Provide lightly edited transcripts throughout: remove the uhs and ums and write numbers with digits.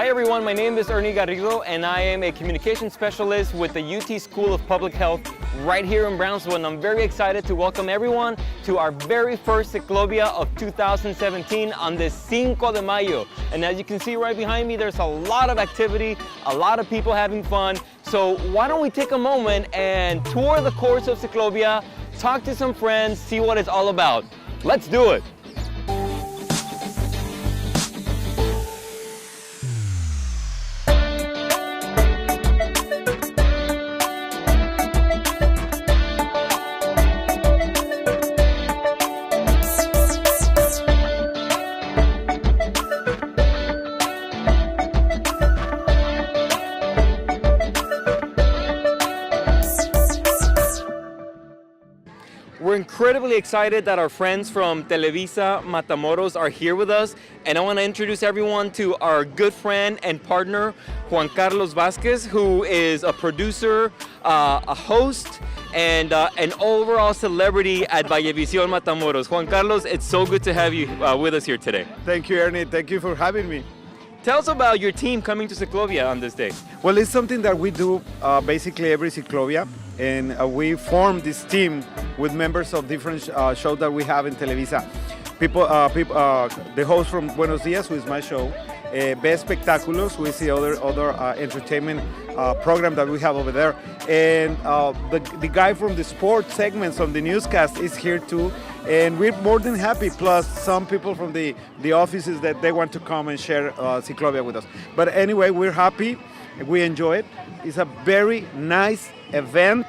Hi everyone, my name is Ernie Garrido and I am a communication specialist with the UT School of Public Health right here in Brownsville, and I'm very excited to welcome everyone to our very first Cyclobia of 2017 on this Cinco de Mayo. And as you can see right behind me, there's a lot of activity, a lot of people having fun. So why don't we take a moment and tour the course of Cyclobia, talk to some friends, see what it's all about. Let's do it. We're incredibly excited that our friends from Televisa Matamoros are here with us, and I want to introduce everyone to our good friend and partner, Juan Vasquez, who is a producer, a host, and an overall celebrity at Vallevisión Matamoros. Juan Carlos, it's so good to have you with us here today. Thank you, Ernie. Thank you for having me. Tell us about your team coming to Cyclobia on this day. Well, it's something that we do basically every Cyclobia, and we form this team with members of different shows that we have in Televisa. The host from Buenos Dias, who is my show, Best Espectáculos, who is the other entertainment program that we have over there, and the guy from the sports segments on the newscast is here too, and we're more than happy, plus some people from the offices that they want to come and share Cyclobia with us. But anyway, we're happy, we enjoy it. It's a very nice event.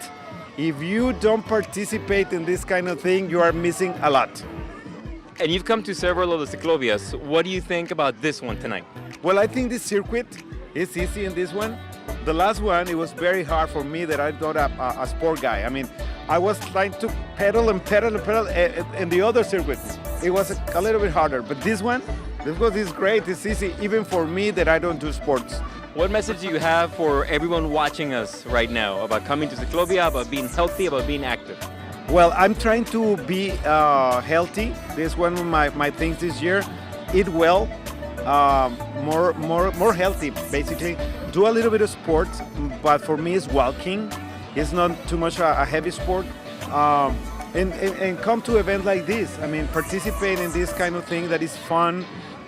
If you don't participate in this kind of thing, you are missing a lot. And you've come to several of the Cyclobias. What do you think about this one tonight? Well, I think this circuit is easy in this one. The last one, it was very hard for me that I'm not a sport guy. I mean, I was trying to pedal and in the other circuits. It was a little bit harder, but this one is great, it's easy, even for me that I don't do sports. What message do you have for everyone watching us right now about coming to Cyclobia, about being healthy, about being active? Well, I'm trying to be healthy. This is one of my things this year. Eat well, more healthy, basically. Do a little bit of sports, but for me it's walking. It's not too much a heavy sport. And come to events like this. I mean, participate in this kind of thing that is fun.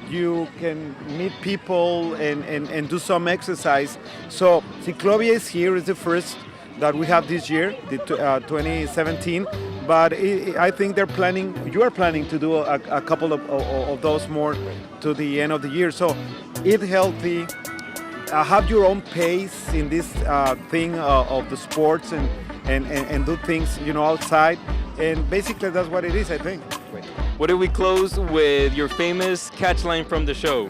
You can meet people and do some exercise. So Cyclobia is here, is the first that we have this year, the 2017. But I think you are planning to do a couple of those more to the end of the year. So eat healthy, have your own pace in this thing of the sports and do things, outside. And basically that's what it is, I think. What do we close with your famous catchline from the show?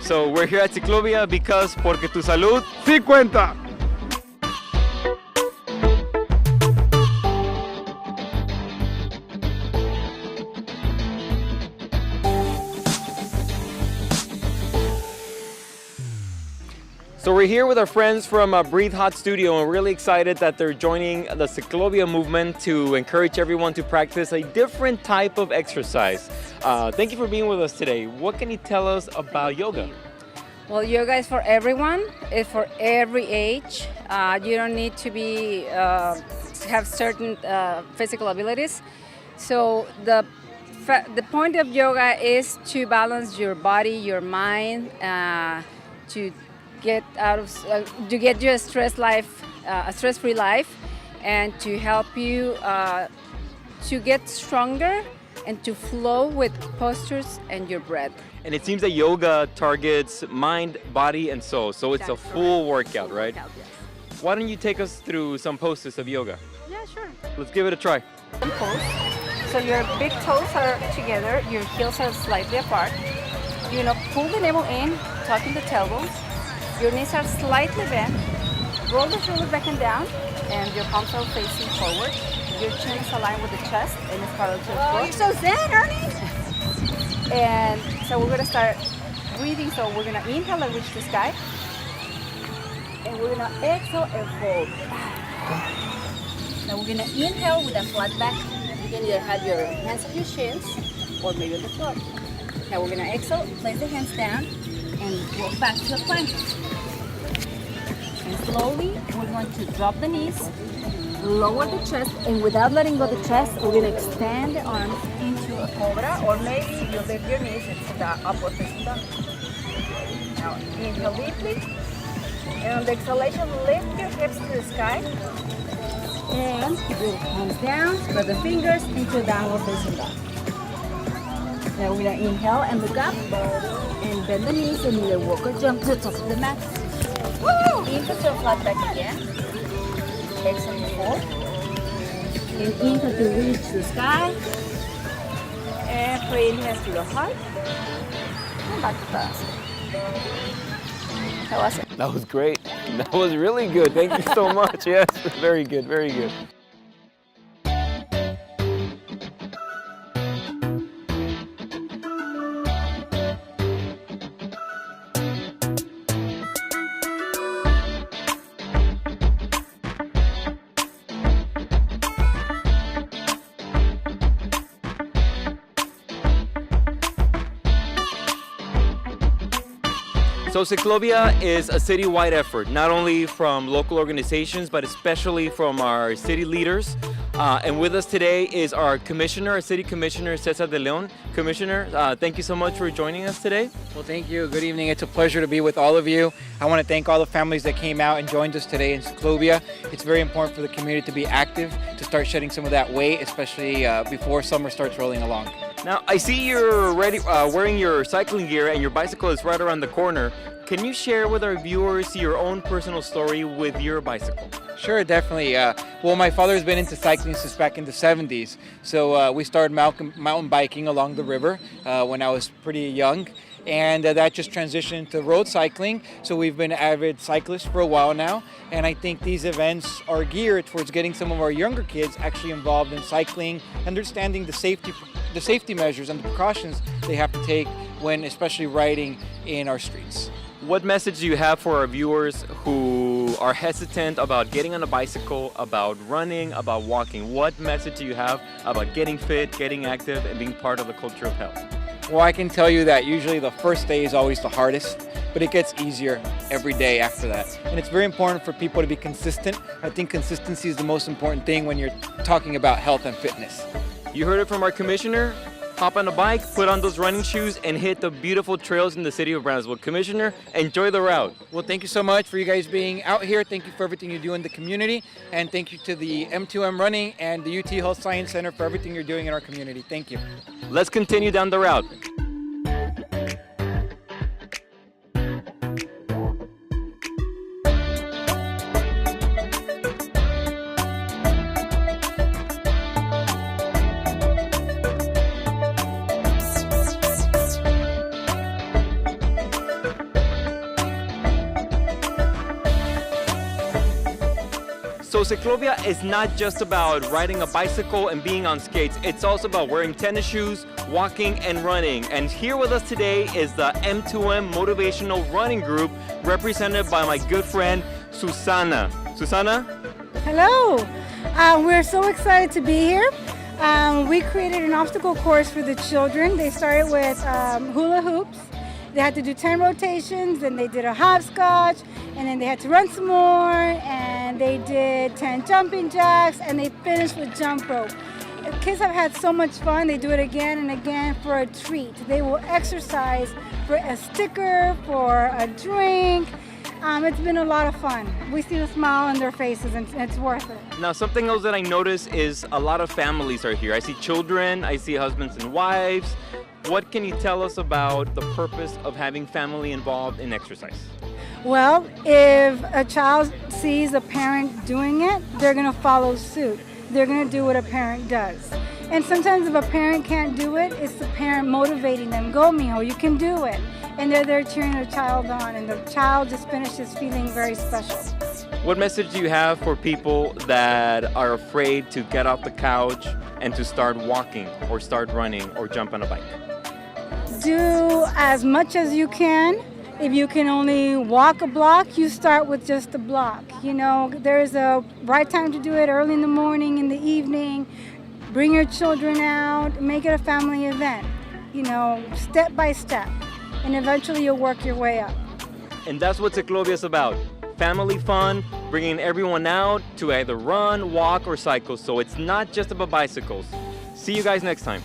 So we're here at Cyclobia because porque tu salud sí cuenta. So we're here with our friends from Breathe Hot Studio, and we're really excited that they're joining the Cyclobia movement to encourage everyone to practice a different type of exercise. Thank you for being with us today. What can you tell us about yoga? Well, yoga is for everyone. It's for every age. You don't need to have certain physical abilities. So the point of yoga is to balance your body, your mind, to get you a stress-free life, and to help you to get stronger and to flow with postures and your breath. And it seems that yoga targets mind, body, and soul. So it's a full workout, right? Yes. Why don't you take us through some poses of yoga? Yeah, sure. Let's give it a try. Pose. So your big toes are together, your heels are slightly apart. Pull the navel in, tucking the tailbones. Your knees are slightly bent. Roll the shoulders back and down, and your palms are facing forward. Your chin is aligned with the chest, and it's parallel to the floor. You're so zen, Ernie! And so we're going to start breathing. So we're going to inhale and reach the sky. And we're going to exhale and fold. Now we're going to inhale with a flat back. You can either have your hands on your shins or maybe on the floor. Now we're going to exhale, place the hands down, and walk back to the plank. And slowly, we're going to drop the knees, lower the chest, and without letting go of the chest, we're going to extend the arms into a cobra, or maybe you lift your knees into the upward facing dog. Now, inhale deeply, and on the exhalation, lift your hips to the sky, and keep your hands down, spread the fingers into downward facing dog. Now we're going to inhale and look up, and bend the knees, and either walk or jump to the top of the mat. Inhale to flat back again. Exhale to fold. And inhale to reach the sky. And three inhales to the heart. And back to the. How was it? That was great. That was really good. Thank you so much. Yes, very good, very good. So Cyclobia is a citywide effort, not only from local organizations, but especially from our city leaders. And with us today is our commissioner, our city commissioner, Cesar de Leon. Commissioner, thank you so much for joining us today. Well, thank you. Good evening. It's a pleasure to be with all of you. I want to thank all the families that came out and joined us today in Cyclobia. It's very important for the community to be active, to start shedding some of that weight, especially before summer starts rolling along. Now, I see you're ready, wearing your cycling gear and your bicycle is right around the corner. Can you share with our viewers your own personal story with your bicycle? Sure, definitely. Well, my father's been into cycling since back in the 70s. So we started mountain biking along the river when I was pretty young. And that just transitioned to road cycling. So we've been avid cyclists for a while now. And I think these events are geared towards getting some of our younger kids actually involved in cycling, understanding the safety measures and the precautions they have to take when especially riding in our streets. What message do you have for our viewers who are hesitant about getting on a bicycle, about running, about walking? What message do you have about getting fit, getting active, and being part of the culture of health? Well, I can tell you that usually the first day is always the hardest, but it gets easier every day after that. And it's very important for people to be consistent. I think consistency is the most important thing when you're talking about health and fitness. You heard it from our commissioner. Hop on a bike, put on those running shoes, and hit the beautiful trails in the city of Brownsville. Commissioner, enjoy the route. Well, thank you so much for you guys being out here. Thank you for everything you do in the community. And thank you to the M2M Running and the UT Health Science Center for everything you're doing in our community. Thank you. Let's continue down the route. So Cyclobia is not just about riding a bicycle and being on skates. It's also about wearing tennis shoes, walking and running. And here with us today is the M2M Motivational Running Group represented by my good friend, Susana. Susana? Hello. We're so excited to be here. We created an obstacle course for the children. They started with hula hoops. They had to do 10 rotations, and they did a hopscotch, and then they had to run some more, and they did 10 jumping jacks, and they finished with jump rope. The kids have had so much fun. They do it again and again for a treat. They will exercise for a sticker, for a drink. It's been a lot of fun. We see the smile on their faces, and it's worth it. Now, something else that I notice is a lot of families are here. I see children, I see husbands and wives. What can you tell us about the purpose of having family involved in exercise? Well, if a child sees a parent doing it, they're going to follow suit. They're going to do what a parent does. And sometimes if a parent can't do it, it's the parent motivating them. Go, mijo, you can do it. And they're there cheering their child on, and the child just finishes feeling very special. What message do you have for people that are afraid to get off the couch and to start walking or start running or jump on a bike? Do as much as you can. If you can only walk a block, you start with just a block. You know, there's a right time to do it, early in the morning, in the evening. Bring your children out, make it a family event. You know, step by step. and eventually you'll work your way up. And that's what Cyclobia is about. Family fun, bringing everyone out to either run, walk, or cycle. So it's not just about bicycles. See you guys next time.